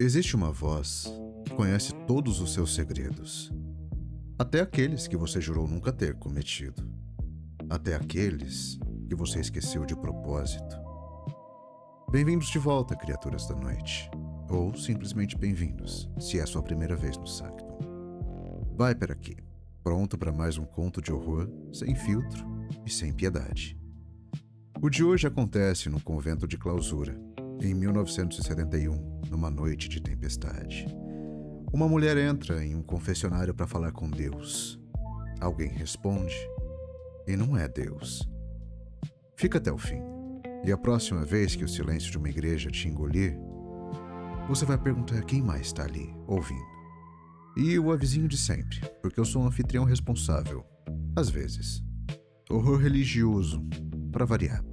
Existe uma voz que conhece todos os seus segredos, até aqueles que você jurou nunca ter cometido, até aqueles que você esqueceu de propósito. Bem-vindos de volta, criaturas da noite, ou simplesmente bem-vindos, se é a sua primeira vez no Sanctum. Viper aqui, pronto para mais um conto de horror, sem filtro e sem piedade. O de hoje acontece no convento de clausura, em 1971, numa noite de tempestade. Uma mulher entra em um confessionário para falar com Deus. Alguém responde, e não é Deus. Fica até o fim, e a próxima vez que o silêncio de uma igreja te engolir, você vai perguntar quem mais está ali, ouvindo. E o avisinho de sempre, porque eu sou um anfitrião responsável, às vezes. Horror religioso, para variar.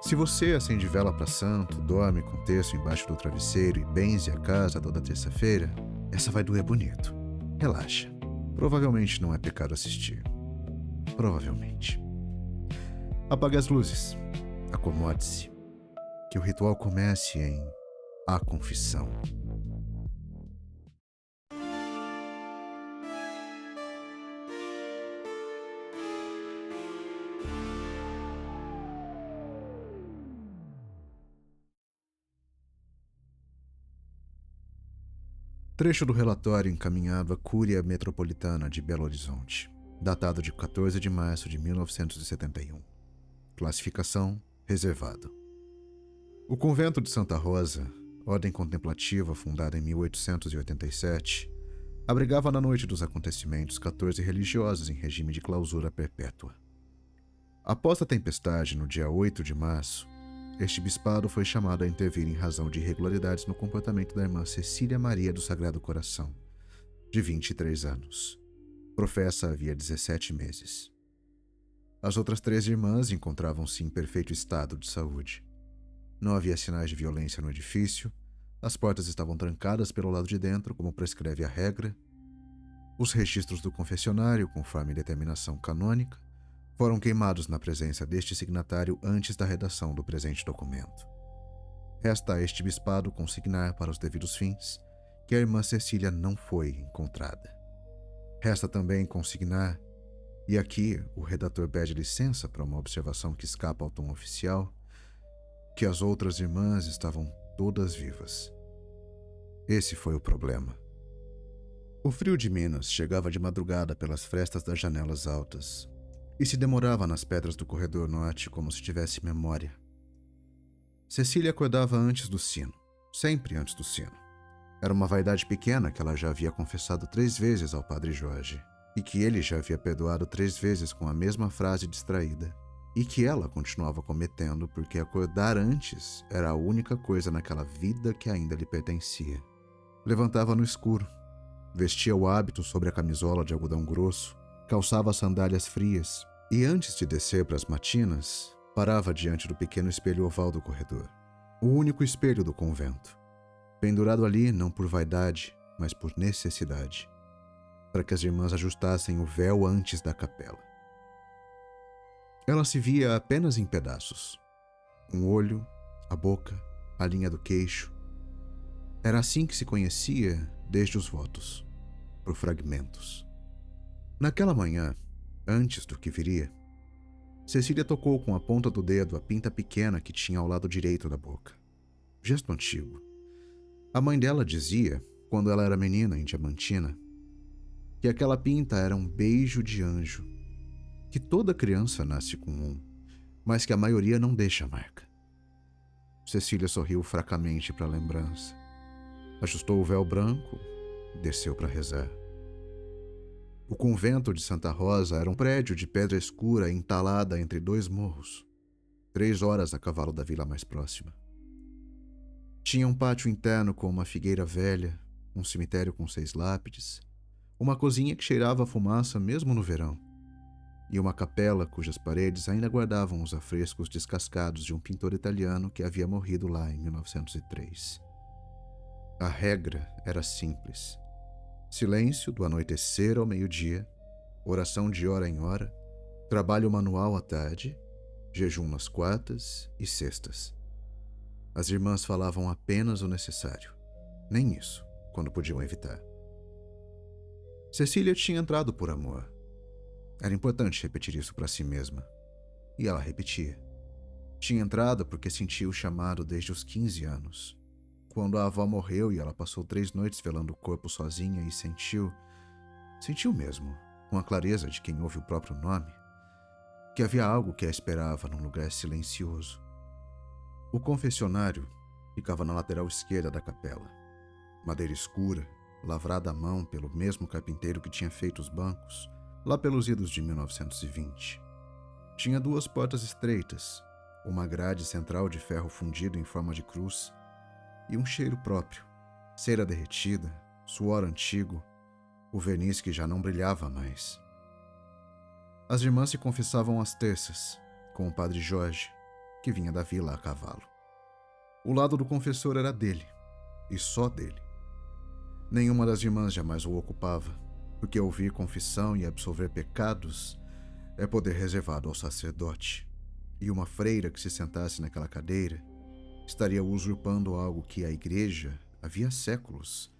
Se você acende vela para santo, dorme com terço embaixo do travesseiro e benze a casa toda terça-feira, essa vai doer bonito. Relaxa. Provavelmente não é pecado assistir. Provavelmente. Apague as luzes. Acomode-se. Que o ritual comece em A Confissão. Trecho do relatório encaminhado à Cúria Metropolitana de Belo Horizonte, datado de 14 de março de 1971. Classificação: reservado. O convento de Santa Rosa, ordem contemplativa fundada em 1887, abrigava na noite dos acontecimentos 14 religiosos em regime de clausura perpétua. Após a tempestade, no dia 8 de março, este bispado foi chamado a intervir em razão de irregularidades no comportamento da irmã Cecília Maria do Sagrado Coração, de 23 anos. Professa havia 17 meses. As outras 3 irmãs encontravam-se em perfeito estado de saúde. Não havia sinais de violência no edifício, as portas estavam trancadas pelo lado de dentro, como prescreve a regra. Os registros do confessionário, conforme determinação canônica, foram queimados na presença deste signatário antes da redação do presente documento. Resta a este bispado consignar para os devidos fins que a irmã Cecília não foi encontrada. Resta também consignar, e aqui o redator pede licença para uma observação que escapa ao tom oficial, que as outras irmãs estavam todas vivas. Esse foi o problema. O frio de Minas chegava de madrugada pelas frestas das janelas altas, e se demorava nas pedras do corredor norte como se tivesse memória. Cecília acordava antes do sino, sempre antes do sino. Era uma vaidade pequena que ela já havia confessado 3 vezes ao padre Jorge, e que ele já havia perdoado 3 vezes com a mesma frase distraída, e que ela continuava cometendo porque acordar antes era a única coisa naquela vida que ainda lhe pertencia. Levantava no escuro, vestia o hábito sobre a camisola de algodão grosso, calçava sandálias frias e, antes de descer para as matinas, parava diante do pequeno espelho oval do corredor, o único espelho do convento, pendurado ali não por vaidade, mas por necessidade, para que as irmãs ajustassem o véu antes da capela. Ela se via apenas em pedaços, um olho, a boca, a linha do queixo. Era assim que se conhecia desde os votos, por fragmentos. Naquela manhã, antes do que viria, Cecília tocou com a ponta do dedo a pinta pequena que tinha ao lado direito da boca. Gesto antigo. A mãe dela dizia, quando ela era menina em Diamantina, que aquela pinta era um beijo de anjo, que toda criança nasce com um, mas que a maioria não deixa a marca. Cecília sorriu fracamente para a lembrança, ajustou o véu branco e desceu para rezar. O convento de Santa Rosa era um prédio de pedra escura entalada entre 2 morros, 3 horas a cavalo da vila mais próxima. Tinha um pátio interno com uma figueira velha, um cemitério com 6 lápides, uma cozinha que cheirava a fumaça mesmo no verão, e uma capela cujas paredes ainda guardavam os afrescos descascados de um pintor italiano que havia morrido lá em 1903. A regra era simples. Silêncio do anoitecer ao meio-dia, oração de hora em hora, trabalho manual à tarde, jejum nas quartas e sextas. As irmãs falavam apenas o necessário. Nem isso, quando podiam evitar. Cecília tinha entrado por amor. Era importante repetir isso para si mesma. E ela repetia. Tinha entrado porque sentia o chamado desde os 15 anos. Quando a avó morreu e ela passou 3 noites velando o corpo sozinha e sentiu mesmo, com a clareza de quem ouve o próprio nome, que havia algo que a esperava num lugar silencioso. O confessionário ficava na lateral esquerda da capela. Madeira escura, lavrada à mão pelo mesmo carpinteiro que tinha feito os bancos, lá pelos idos de 1920. Tinha 2 portas estreitas, uma grade central de ferro fundido em forma de cruz e um cheiro próprio, cera derretida, suor antigo, o verniz que já não brilhava mais. As irmãs se confessavam às terças, com o padre Jorge, que vinha da vila a cavalo. O lado do confessor era dele, e só dele. Nenhuma das irmãs jamais o ocupava, porque ouvir confissão e absolver pecados é poder reservado ao sacerdote, e uma freira que se sentasse naquela cadeira estaria usurpando algo que a igreja, havia séculos,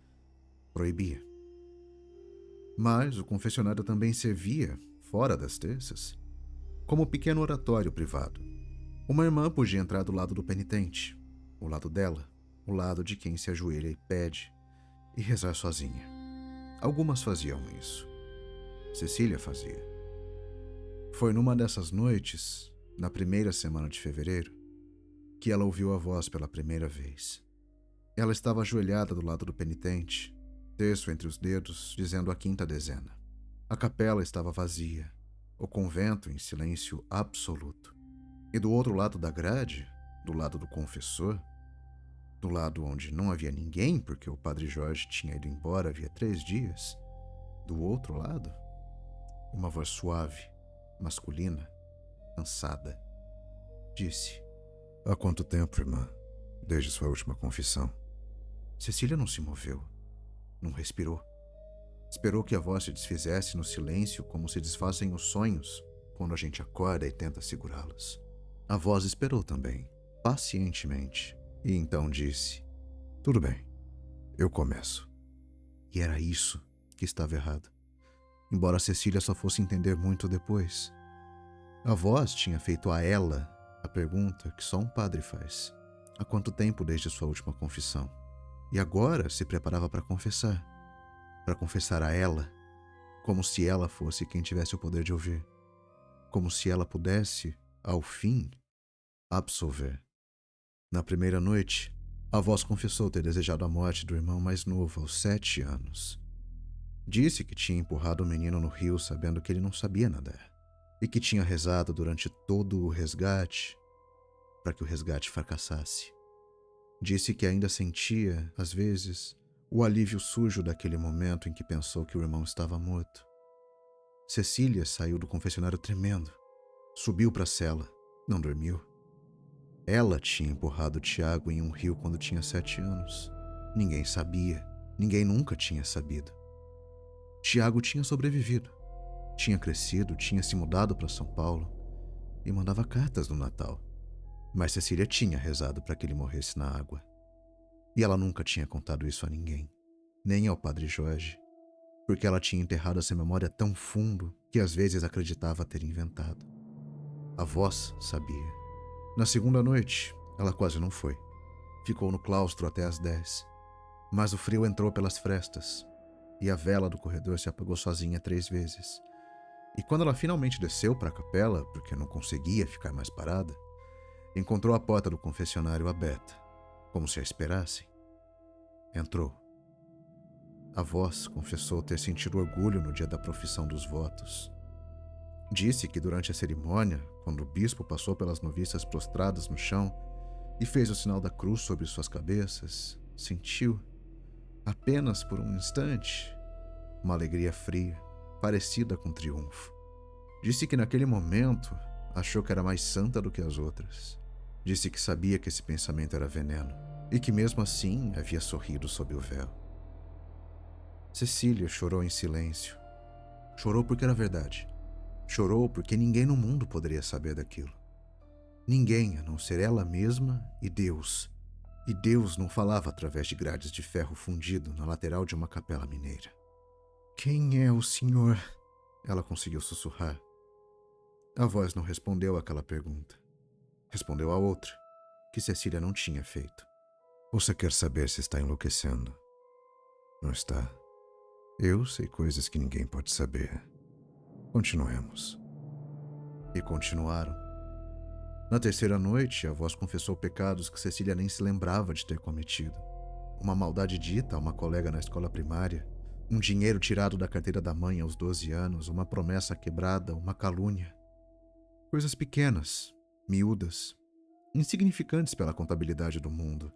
proibia. Mas o confessionário também servia, fora das terças, como pequeno oratório privado. Uma irmã podia entrar do lado do penitente, o lado dela, o lado de quem se ajoelha e pede, e rezar sozinha. Algumas faziam isso. Cecília fazia. Foi numa dessas noites, na primeira semana de fevereiro, que ela ouviu a voz pela primeira vez. Ela estava ajoelhada do lado do penitente, terço entre os dedos, dizendo a 5ª dezena. A capela estava vazia, o convento em silêncio absoluto. E do outro lado da grade, do lado do confessor, do lado onde não havia ninguém porque o padre Jorge tinha ido embora havia 3 dias, do outro lado, uma voz suave, masculina, cansada, disse: "Há quanto tempo, irmã, desde sua última confissão?" Cecília não se moveu, não respirou. Esperou que a voz se desfizesse no silêncio como se desfazem os sonhos quando a gente acorda e tenta segurá-los. A voz esperou também, pacientemente, e então disse: "Tudo bem, eu começo." E era isso que estava errado, embora Cecília só fosse entender muito depois. A voz tinha feito a ela a pergunta que só um padre faz: há quanto tempo desde sua última confissão? E agora se preparava para confessar a ela, como se ela fosse quem tivesse o poder de ouvir, como se ela pudesse, ao fim, absolver. Na primeira noite, a voz confessou ter desejado a morte do irmão mais novo aos 7 anos. Disse que tinha empurrado o menino no rio sabendo que ele não sabia nadar, e que tinha rezado durante todo o resgate para que o resgate fracassasse. Disse que ainda sentia, às vezes, o alívio sujo daquele momento em que pensou que o irmão estava morto. Cecília saiu do confessionário tremendo. Subiu para a cela. Não dormiu. Ela tinha empurrado Tiago em um rio quando tinha 7 anos. Ninguém sabia. Ninguém nunca tinha sabido. Tiago tinha sobrevivido. Tinha crescido, tinha se mudado para São Paulo e mandava cartas no Natal. Mas Cecília tinha rezado para que ele morresse na água. E ela nunca tinha contado isso a ninguém, nem ao padre Jorge, porque ela tinha enterrado essa memória tão fundo que às vezes acreditava ter inventado. A voz sabia. Na segunda noite, ela quase não foi. Ficou no claustro até às 10. Mas o frio entrou pelas frestas, e a vela do corredor se apagou sozinha 3 vezes. E quando ela finalmente desceu para a capela, porque não conseguia ficar mais parada, encontrou a porta do confessionário aberta, como se a esperassem. Entrou. A voz confessou ter sentido orgulho no dia da profissão dos votos. Disse que durante a cerimônia, quando o bispo passou pelas noviças prostradas no chão e fez o sinal da cruz sobre suas cabeças, sentiu, apenas por um instante, uma alegria fria, parecida com triunfo. Disse que naquele momento achou que era mais santa do que as outras. Disse que sabia que esse pensamento era veneno e que mesmo assim havia sorrido sob o véu. Cecília chorou em silêncio. Chorou porque era verdade. Chorou porque ninguém no mundo poderia saber daquilo. Ninguém, a não ser ela mesma e Deus, E Deus não falava através de grades de ferro fundido na lateral de uma capela mineira. "Quem é o senhor?" ela conseguiu sussurrar. A voz não respondeu àquela pergunta. Respondeu a outra, que Cecília não tinha feito. "Você quer saber se está enlouquecendo? Não está? Eu sei coisas que ninguém pode saber. Continuemos." E continuaram. Na terceira noite, a voz confessou pecados que Cecília nem se lembrava de ter cometido. Uma maldade dita a uma colega na escola primária, um dinheiro tirado da carteira da mãe aos 12 anos, uma promessa quebrada, uma calúnia. Coisas pequenas, miúdas, insignificantes pela contabilidade do mundo.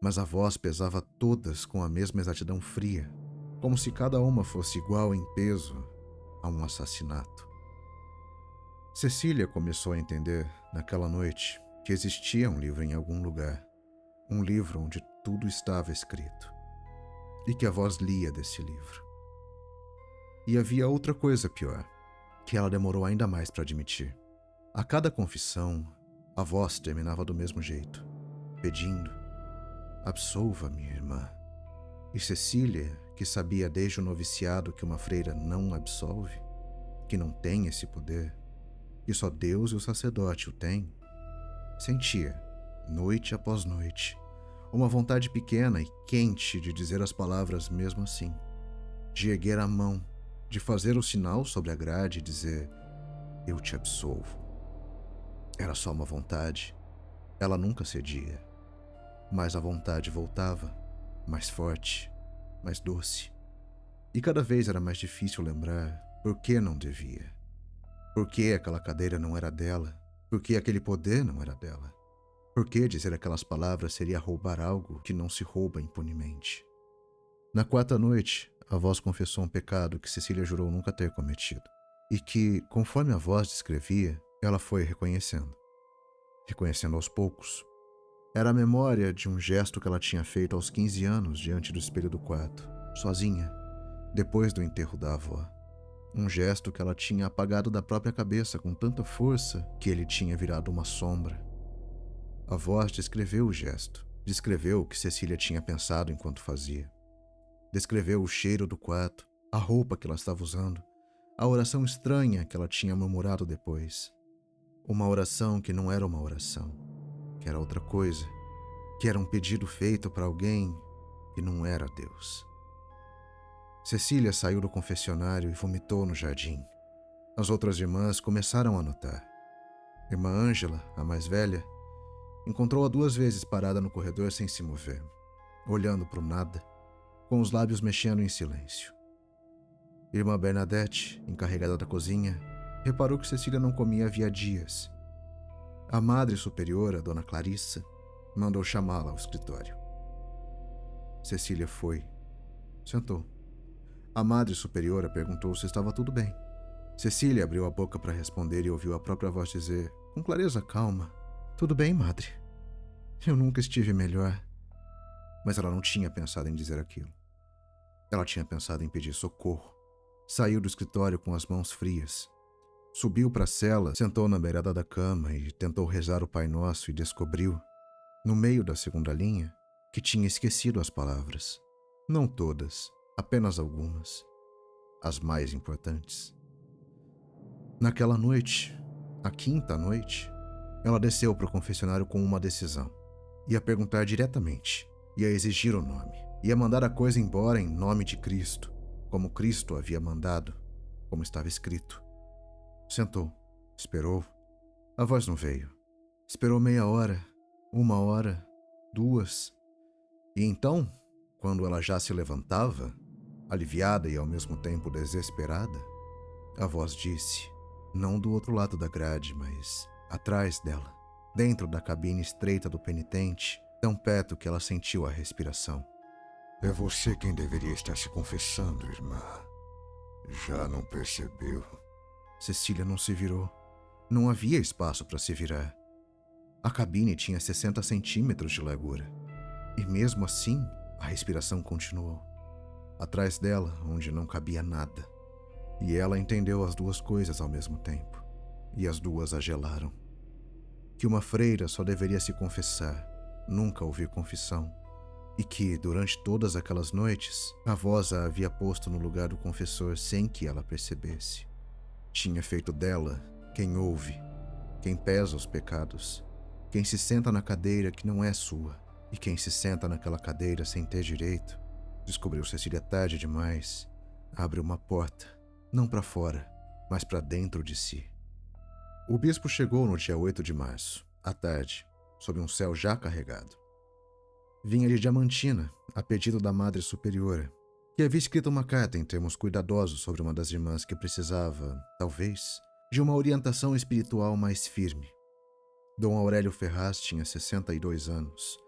Mas a voz pesava todas com a mesma exatidão fria, como se cada uma fosse igual em peso a um assassinato. Cecília começou a entender, naquela noite, que existia um livro em algum lugar, um livro onde tudo estava escrito, e que a voz lia desse livro. E havia outra coisa pior, que ela demorou ainda mais para admitir. A cada confissão, a voz terminava do mesmo jeito, pedindo: "Absolva minha irmã." E Cecília, que sabia desde o noviciado que uma freira não absolve, que não tem esse poder, que só Deus e o sacerdote o têm, sentia, noite após noite, uma vontade pequena e quente de dizer as palavras mesmo assim, de erguer a mão, de fazer o sinal sobre a grade e dizer: "Eu te absolvo." Era só uma vontade. Ela nunca cedia. Mas a vontade voltava, mais forte, mais doce. E cada vez era mais difícil lembrar por que não devia. Por que aquela cadeira não era dela? Por que aquele poder não era dela? Por que dizer aquelas palavras seria roubar algo que não se rouba impunemente? Na quarta noite, a voz confessou um pecado que Cecília jurou nunca ter cometido, e que, conforme a voz descrevia, ela foi reconhecendo. Reconhecendo aos poucos. Era a memória de um gesto que ela tinha feito aos 15 anos diante do espelho do quarto, sozinha, depois do enterro da avó. Um gesto que ela tinha apagado da própria cabeça com tanta força que ele tinha virado uma sombra. A voz descreveu o gesto, descreveu o que Cecília tinha pensado enquanto fazia. Descreveu o cheiro do quarto, a roupa que ela estava usando, a oração estranha que ela tinha murmurado depois. Uma oração que não era uma oração, que era outra coisa, que era um pedido feito para alguém que não era Deus. Cecília saiu do confessionário e vomitou no jardim. As outras irmãs começaram a notar. Irmã Ângela, a mais velha, encontrou-a 2 vezes parada no corredor sem se mover, olhando para o nada, com os lábios mexendo em silêncio. Irmã Bernadette, encarregada da cozinha, reparou que Cecília não comia havia dias. A madre superiora, Dona Clarissa, mandou chamá-la ao escritório. Cecília foi. Sentou. A madre superiora perguntou se estava tudo bem. Cecília abriu a boca para responder e ouviu a própria voz dizer, com clareza calma: "Tudo bem, madre. Eu nunca estive melhor." Mas ela não tinha pensado em dizer aquilo. Ela tinha pensado em pedir socorro. Saiu do escritório com as mãos frias. Subiu para a cela, sentou na beirada da cama e tentou rezar o Pai Nosso e descobriu, no meio da segunda linha, que tinha esquecido as palavras. Não todas, apenas algumas. As mais importantes. Naquela noite, a quinta noite, ela desceu para o confessionário com uma decisão. Ia perguntar diretamente, ia exigir o nome, ia mandar a coisa embora em nome de Cristo, como Cristo havia mandado, como estava escrito. Sentou, esperou. A voz não veio. Esperou meia hora, 1 hora, 2. E então, quando ela já se levantava, aliviada e ao mesmo tempo desesperada, a voz disse, não do outro lado da grade, mas atrás dela, dentro da cabine estreita do penitente, tão perto que ela sentiu a respiração: "É você quem deveria estar se confessando, irmã. Já não percebeu?" Cecília não se virou. Não havia espaço para se virar. A cabine tinha 60 centímetros de largura. E mesmo assim, a respiração continuou. Atrás dela, onde não cabia nada. E ela entendeu as 2 coisas ao mesmo tempo. E as 2 a gelaram. Que uma freira só deveria se confessar. nunca ouvir confissão, e que, durante todas aquelas noites, a voz a havia posto no lugar do confessor sem que ela percebesse. Tinha feito dela quem ouve, quem pesa os pecados, quem se senta na cadeira que não é sua, e quem se senta naquela cadeira sem ter direito. Descobriu Cecília tarde demais. Abre uma porta, não para fora, mas para dentro de si. O bispo chegou no dia 8 de março, à tarde, sob um céu já carregado. Vinha de Diamantina, a pedido da Madre Superiora, que havia escrito uma carta em termos cuidadosos sobre uma das irmãs que precisava, talvez, de uma orientação espiritual mais firme. Dom Aurélio Ferraz tinha 62 anos.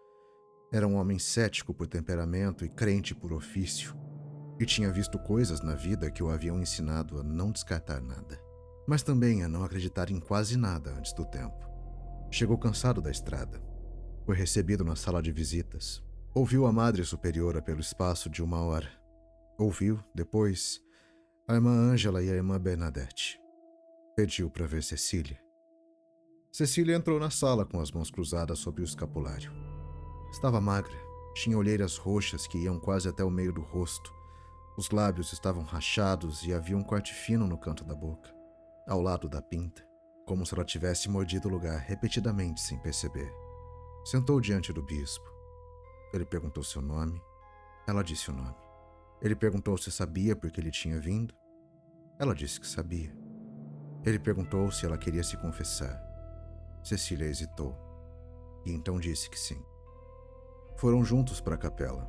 Era um homem cético por temperamento e crente por ofício, e tinha visto coisas na vida que o haviam ensinado a não descartar nada, mas também a não acreditar em quase nada antes do tempo. Chegou cansado da estrada. Foi recebido na sala de visitas. Ouviu a Madre Superiora pelo espaço de 1 hora. Ouviu, depois, a irmã Ângela e a irmã Bernadette. Pediu para ver Cecília. Cecília entrou na sala com as mãos cruzadas sobre o escapulário. Estava magra, tinha olheiras roxas que iam quase até o meio do rosto. Os lábios estavam rachados e havia um corte fino no canto da boca, ao lado da pinta, como se ela tivesse mordido o lugar repetidamente sem perceber. Sentou diante do bispo. Ele perguntou seu nome. Ela disse o nome. Ele perguntou se sabia por que ele tinha vindo. Ela disse que sabia. Ele perguntou se ela queria se confessar. Cecília hesitou, e então disse que sim. Foram juntos para a capela.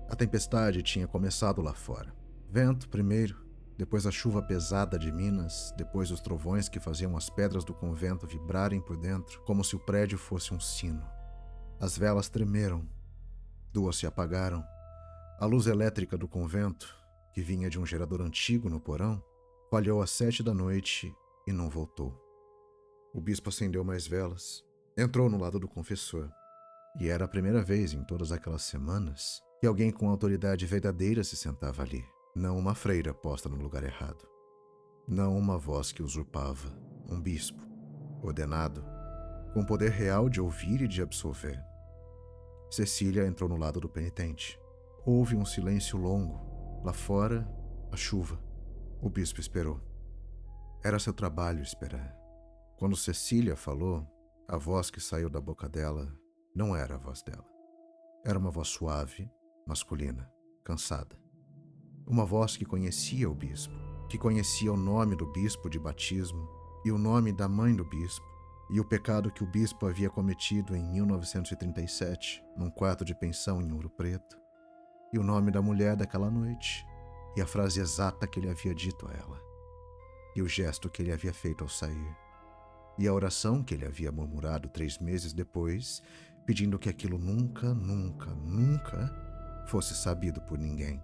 A tempestade tinha começado lá fora. Vento primeiro, depois a chuva pesada de Minas, depois os trovões que faziam as pedras do convento vibrarem por dentro, como se o prédio fosse um sino. As velas tremeram. 2 se apagaram. A luz elétrica do convento, que vinha de um gerador antigo no porão, falhou às 7 da noite e não voltou. O bispo acendeu mais velas, entrou no lado do confessor, e era a primeira vez em todas aquelas semanas que alguém com autoridade verdadeira se sentava ali, não uma freira posta no lugar errado, não uma voz que usurpava, um bispo, ordenado, com poder real de ouvir e de absolver. Cecília entrou no lado do penitente. Houve um silêncio longo. Lá fora, a chuva. O bispo esperou. Era seu trabalho esperar. Quando Cecília falou, a voz que saiu da boca dela não era a voz dela. Era uma voz suave, masculina, cansada. Uma voz que conhecia o bispo, que conhecia o nome do bispo de batismo e o nome da mãe do bispo, e o pecado que o bispo havia cometido em 1937, num quarto de pensão em Ouro Preto, e o nome da mulher daquela noite, e a frase exata que ele havia dito a ela, e o gesto que ele havia feito ao sair, e a oração que ele havia murmurado 3 meses depois, pedindo que aquilo nunca, nunca, nunca fosse sabido por ninguém.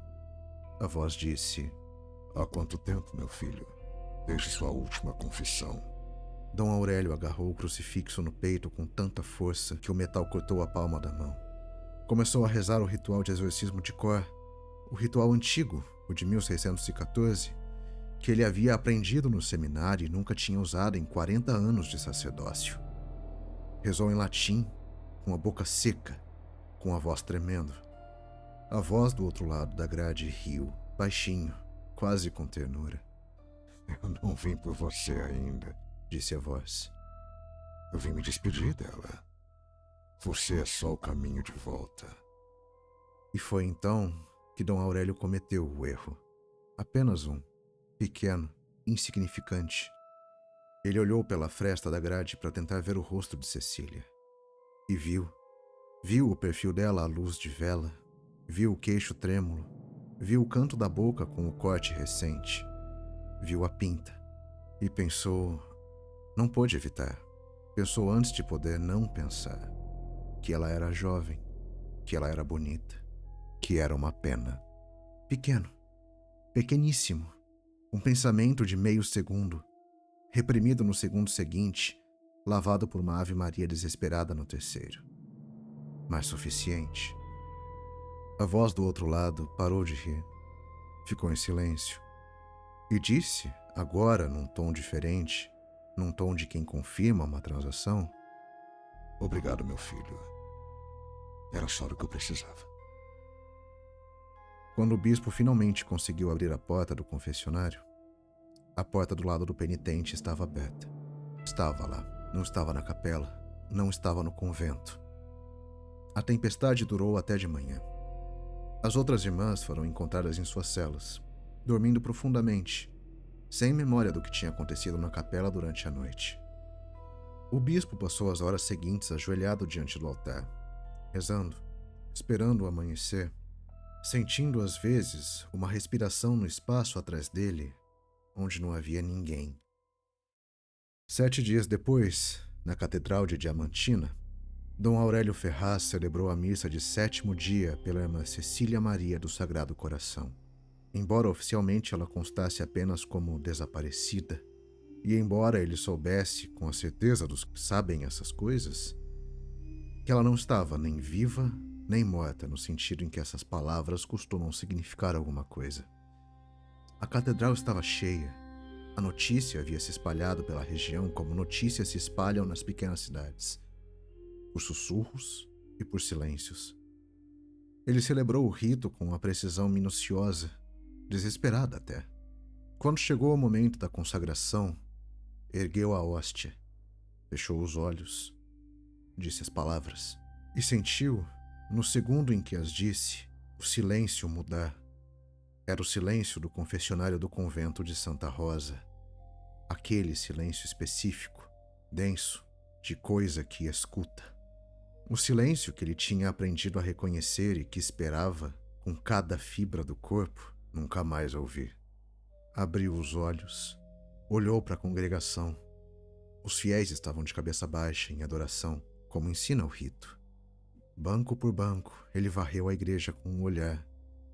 A voz disse: Há quanto tempo, meu filho, desde sua última confissão? Dom Aurélio agarrou o crucifixo no peito com tanta força que o metal cortou a palma da mão. Começou a rezar o ritual de exorcismo de cor, o ritual antigo, o de 1614, que ele havia aprendido no seminário e nunca tinha usado em 40 anos de sacerdócio. Rezou em latim, com a boca seca, com a voz tremendo. A voz do outro lado da grade riu, baixinho, quase com ternura. Eu não vim por você ainda, disse a voz. Eu vim me despedir dela. Você é só o caminho de volta. E foi então que Dom Aurélio cometeu o erro. Apenas um, pequeno, insignificante. Ele olhou pela fresta da grade para tentar ver o rosto de Cecília. E viu. Viu o perfil dela à luz de vela. Viu o queixo trêmulo. Viu o canto da boca com o corte recente. Viu a pinta. E pensou... Não pôde evitar. Pensou antes de poder não pensar. Que ela era jovem. Que ela era bonita. Que era uma pena. Pequeno. Pequeníssimo. Um pensamento de meio segundo. Reprimido no segundo seguinte. Lavado por uma Ave Maria desesperada no terceiro. Mas suficiente. A voz do outro lado parou de rir. Ficou em silêncio. E disse, agora num tom diferente, num tom de quem confirma uma transação: Obrigado, meu filho. Era só o que eu precisava. Quando o bispo finalmente conseguiu abrir a porta do confessionário, a porta do lado do penitente estava aberta. Estava lá, não estava na capela, não estava no convento. A tempestade durou até de manhã. As outras irmãs foram encontradas em suas celas, dormindo profundamente, sem memória do que tinha acontecido na capela durante a noite. O bispo passou as horas seguintes ajoelhado diante do altar, rezando, esperando o amanhecer, sentindo às vezes uma respiração no espaço atrás dele, onde não havia ninguém. 7 dias depois, na Catedral de Diamantina, Dom Aurélio Ferraz celebrou a missa de 7º dia pela irmã Cecília Maria do Sagrado Coração. Embora oficialmente ela constasse apenas como desaparecida, e embora ele soubesse com a certeza dos que sabem essas coisas, que ela não estava nem viva nem morta no sentido em que essas palavras costumam significar alguma coisa. A catedral estava cheia. A notícia havia se espalhado pela região como notícias se espalham nas pequenas cidades, por sussurros e por silêncios. Ele celebrou o rito com uma precisão minuciosa, desesperada até. Quando chegou o momento da consagração, ergueu a hóstia, fechou os olhos, disse as palavras e sentiu, no segundo em que as disse, o silêncio mudar. Era o silêncio do confessionário do convento de Santa Rosa. Aquele silêncio específico, denso, de coisa que escuta. O silêncio que ele tinha aprendido a reconhecer e que esperava, com cada fibra do corpo, nunca mais ouvir. Abriu os olhos, olhou para a congregação. Os fiéis estavam de cabeça baixa em adoração, como ensina o rito. Banco por banco, ele varreu a igreja com um olhar,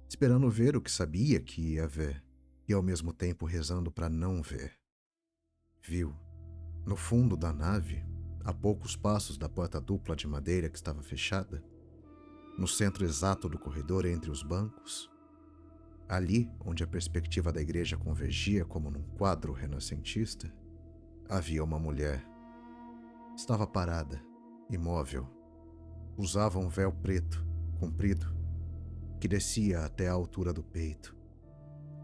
esperando ver o que sabia que ia ver, e ao mesmo tempo rezando para não ver. Viu, no fundo da nave, a poucos passos da porta dupla de madeira que estava fechada, no centro exato do corredor entre os bancos, ali onde a perspectiva da igreja convergia como num quadro renascentista, havia uma mulher. Estava parada, imóvel. Usava um véu preto, comprido, que descia até a altura do peito.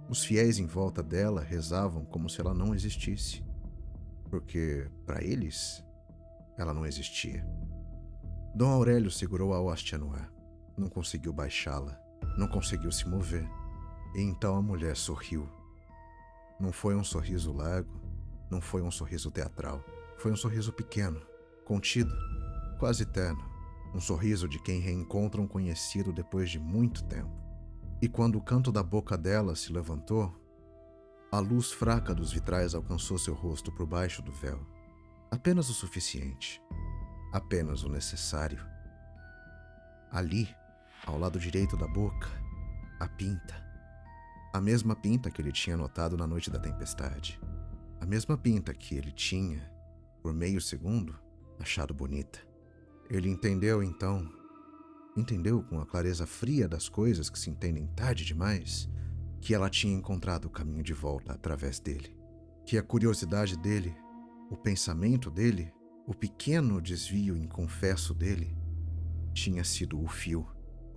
Os fiéis em volta dela rezavam como se ela não existisse, porque, para eles, ela não existia. Dom Aurélio segurou a hóstia no ar. Não conseguiu baixá-la, não conseguiu se mover. E então a mulher sorriu. Não foi um sorriso largo, não foi um sorriso teatral. Foi um sorriso pequeno, contido, quase terno. Um sorriso de quem reencontra um conhecido depois de muito tempo. E quando o canto da boca dela se levantou, a luz fraca dos vitrais alcançou seu rosto por baixo do véu. Apenas o suficiente. Apenas o necessário. Ali, ao lado direito da boca, a pinta. A mesma pinta que ele tinha notado na noite da tempestade. A mesma pinta que ele tinha, por meio segundo, achado bonita. Ele entendeu então, com a clareza fria das coisas que se entendem tarde demais, que ela tinha encontrado o caminho de volta através dele. Que a curiosidade dele, o pensamento dele, o pequeno desvio inconfesso dele, tinha sido o fio,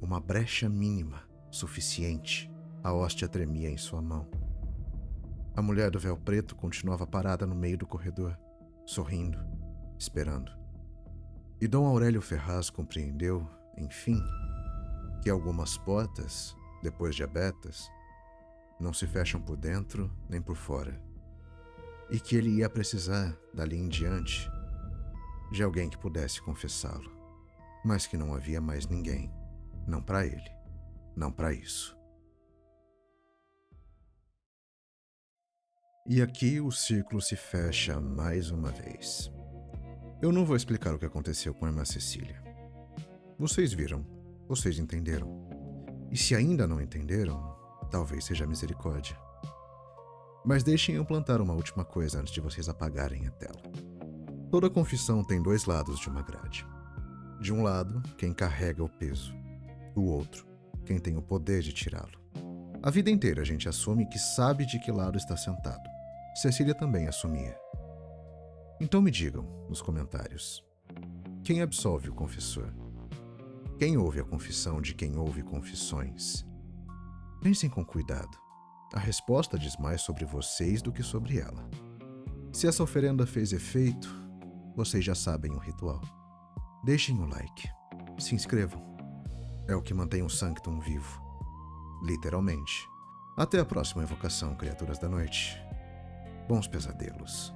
uma brecha mínima, suficiente. A hóstia tremia em sua mão. A mulher do véu preto continuava parada no meio do corredor, sorrindo, esperando. E Dom Aurélio Ferraz compreendeu, enfim, que algumas portas, depois de abertas, não se fecham por dentro nem por fora, e que ele ia precisar, dali em diante, de alguém que pudesse confessá-lo, mas que não havia mais ninguém, não para ele, não para isso. E aqui o círculo se fecha mais uma vez. Eu não vou explicar o que aconteceu com a irmã Cecília. Vocês viram, vocês entenderam. E se ainda não entenderam, talvez seja misericórdia. Mas deixem eu plantar uma última coisa antes de vocês apagarem a tela. Toda confissão tem 2 lados de uma grade. De um lado, quem carrega o peso. Do outro, quem tem o poder de tirá-lo. A vida inteira a gente assume que sabe de que lado está sentado. Cecília também assumia. Então me digam, nos comentários, quem absolve o confessor? Quem ouve a confissão de quem ouve confissões? Pensem com cuidado. A resposta diz mais sobre vocês do que sobre ela. Se essa oferenda fez efeito, vocês já sabem o ritual. Deixem o like. Se inscrevam. É o que mantém o Sanctum vivo. Literalmente. Até a próxima invocação, criaturas da noite. Bons pesadelos.